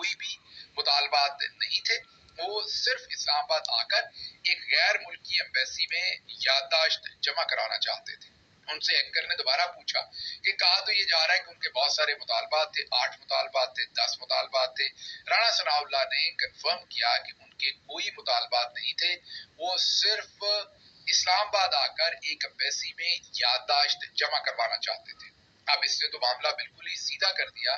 کوئی بھی مطالبات نہیں تھے. وہ صرف اسلام آباد آ کر ایک غیر ملکی ایمبیسی میں یادداشت جمع کرانا چاہتے تھے. ان سے ایکر نے دوبارہ پوچھا کہ کہا تو یہ جا رہا ہے کہ ان کے بہت سارے مطالبات تھے، 8 مطالبات تھے، 10 مطالبات تھے. رانا ثناء اللہ نے کنفرم کیا کہ ان کے کوئی مطالبات نہیں تھے، وہ صرف اسلام آباد آ کر ایک ایمبیسی میں یادداشت جمع کروانا چاہتے تھے. اب اس نے تو معاملہ بالکل ہی سیدھا کر دیا،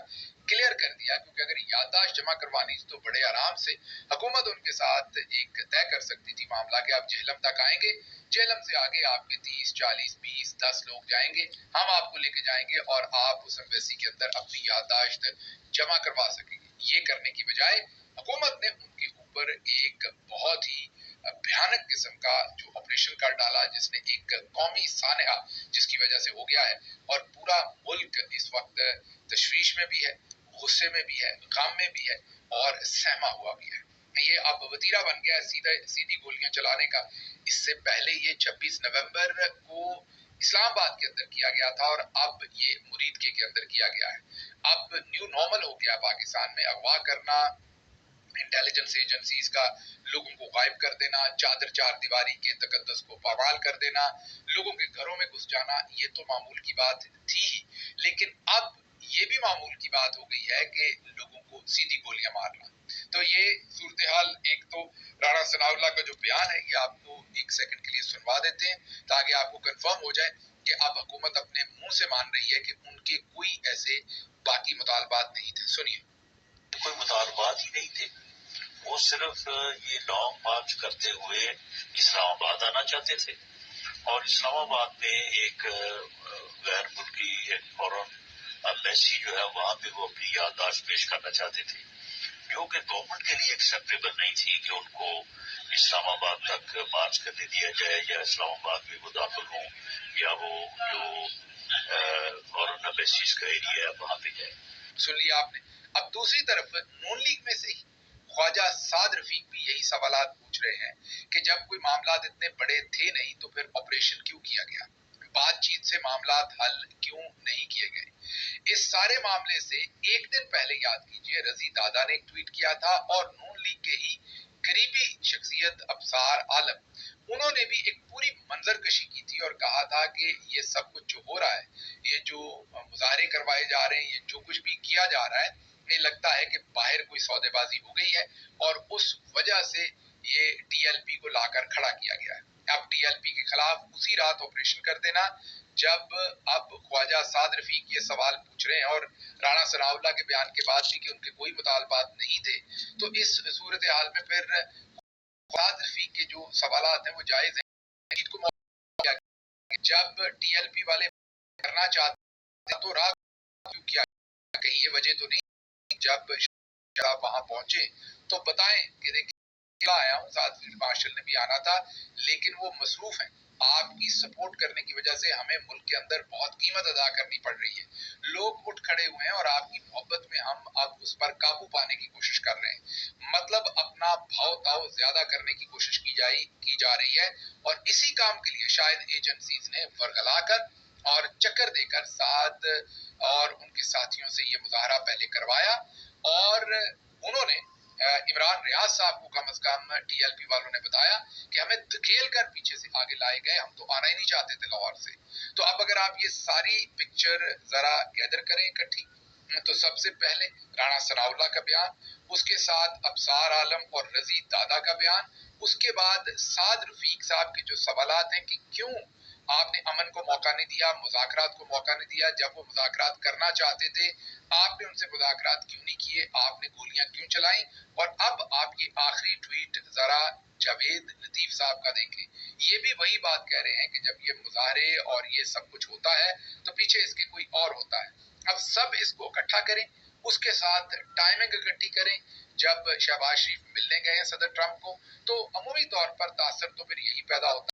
کلیئر کر دیا، کیونکہ اگر یادداشت جمع کروانی تو بڑے آرام سے حکومت ان کے ساتھ ایک طے کر سکتی تھی معاملہ کہ آپ جہلم تک آئیں گے، جہلم سے آگے آپ کے 30 40 20 10 لوگ جائیں گے، ہم آپ کو لے کے جائیں گے اور آپ اس ایمبیسی کے اندر اپنی یادداشت جمع کروا سکیں گے. یہ کرنے کی بجائے حکومت نے ان کے اوپر ایک بہت ہی بھیانک قسم کا جو آپریشن کر ڈالا، جس نے ایک قومی سانحہ جس کی وجہ سے ہو گیا ہے، اور پورا ملک اس وقت تشویش میں بھی ہے، غصے میں بھی ہے، غم میں بھی ہے اور سہما ہوا بھی ہے. یہ اب وتیرہ بن گیا ہے سیدھی گولیاں چلانے کا. اس سے پہلے یہ 26 نومبر کو اسلام آباد کے اندر کیا گیا تھا اور اب یہ مرید کے اندر کیا گیا ہے. اب نیو نارمل ہو گیا پاکستان میں اغوا کرنا، انٹیلیجنس ایجنسیز کا لوگوں کو غائب کر دینا، چادر چار دیواری کے تقدس کو پامال کر دینا، لوگوں کے گھروں میں گھس جانا. یہ تو معمول کی بات تھی ہی، لیکن اب یہ بھی معمول کی بات ہو گئی ہے کہ لوگوں کو سیدھی گولیاں مارنا. تو یہ صورتحال، ایک تو رانا ثناء اللہ کا جو بیان ہے یہ آپ کو ایک سیکنڈ کے لیے سنوا دیتے ہیں تاکہ آپ کو کنفرم ہو جائے کہ اب حکومت اپنے منہ سے مان رہی ہے کہ ان کے کوئی ایسے باقی مطالبات نہیں تھے. سنیے. کوئی مطالبات ہی نہیں تھے، وہ صرف یہ لانگ مارچ کرتے ہوئے اسلام آباد آنا چاہتے تھے اور اسلام آباد میں ایک غیر ملکی ایک فورن ایمبیسی جو ہے وہاں پہ وہ اپنی یادداشت پیش کرنا چاہتے تھے، جو کہ گورنمنٹ کے لیے ایکسیپٹیبل نہیں تھی کہ ان کو اسلام آباد تک مارچ کرنے دیا جائے یا اسلام آباد میں وہ داخل ہوں یا وہ جو فورن ایمبیسیز کا ایریا ہے وہاں پہ جائے. سن لیا آپ نے. اب دوسری طرف نون لیگ میں سے ہی خواجہ سعد رفیق بھی یہی سوالات پوچھ رہے ہیں کہ جب کوئی معاملات اتنے بڑے تھے نہیں تو پھر آپریشن کیوں کیا گیا، بات چیت سے معاملات حل کیوں نہیں کیے گئے. اس سارے معاملے سے ایک دن پہلے یاد کیجئے رضی دادا نے ایک ٹویٹ کیا تھا اور نون لیگ کے ہی قریبی شخصیت ابصار عالم، انہوں نے بھی ایک پوری منظر کشی کی تھی اور کہا تھا کہ یہ سب کچھ جو ہو رہا ہے، یہ جو مظاہرے کروائے جا رہے ہیں، یہ جو کچھ بھی کیا جا رہا ہے، یہ لگتا ہے کہ باہر کوئی سودے بازی ہو گئی ہے اور اس وجہ سے یہ ٹی ایل پی کو لا کر کھڑا کیا گیا ہے. اب ٹی ایل پی کے خلاف اسی رات آپریشن کر دینا. جب اب خواجہ سعد رفیق یہ سوال پوچھ رہے ہیں اور رانا ثناء اللہ کے بیان کے بعد بھی کہ ان کے کوئی مطالبات نہیں تھے، تو اس صورتحال میں پھر سعد رفیق کے جو سوالات ہیں وہ جائز ہیں. کو موقع جب ٹی ایل پی والے کرنا چاہتے تو رات کیوں کیا، کہیں یہ وجہ تو نہیں جب آپ وہاں پہنچے تو بتائیں کہ دیکھیں آیا ہوں، ساتھ فیلڈ مارشل نے بھی آنا تھا لیکن وہ مصروف ہیں. آپ کی سپورٹ کرنے کی وجہ سے ہمیں ملک کے اندر بہت قیمت ادا کرنی پڑ رہی ہے. لوگ اٹھ کھڑے ہوئے ہیں اور آپ کی محبت میں ہم اب اس پر قابو پانے کی کوشش کر رہے ہیں، مطلب اپنا بھاؤ تاؤ زیادہ کرنے کی کوشش کی جا رہی ہے. اور اسی کام کے لیے شاید ایجنسیز نے ورغلا کر اور چکر دے کر سعد اور ان کے ساتھیوں سے یہ مظاہرہ پہلے کروایا اور انہوں نے عمران ریاض صاحب کو کم از کم ٹی ایل پی والوں نے بتایا کہ ہمیں دھکیل کر پیچھے سے آگے لائے گئے، ہم تو آنا ہی نہیں چاہتے تھے لاہور سے. تو اب اگر آپ یہ ساری پکچر ذرا گیدر کریں اکٹھی، تو سب سے پہلے رانا ثناء اللہ کا بیان، اس کے ساتھ ابصار عالم اور رضی دادا کا بیان، اس کے بعد سعد رفیق صاحب کے جو سوالات ہیں کہ کیوں آپ نے امن کو موقع نہیں دیا، مذاکرات کو موقع نہیں دیا، جب وہ مذاکرات کرنا چاہتے تھے آپ نے ان سے مذاکرات کیوں نہیں کیے، آپ نے گولیاں کیوں چلائیں. اور اب آپ یہ آخری ٹویٹ ذرا جاوید لطیف صاحب کا دیکھیں، یہ بھی وہی بات کہہ رہے ہیں کہ جب یہ مظاہرے اور یہ سب کچھ ہوتا ہے تو پیچھے اس کے کوئی اور ہوتا ہے. اب سب اس کو اکٹھا کریں، اس کے ساتھ ٹائمنگ اکٹھی کریں. جب شہباز شریف ملنے گئے ہیں صدر ٹرمپ کو تو عمومی طور پر تاثر تو پھر یہی پیدا ہوتا ہے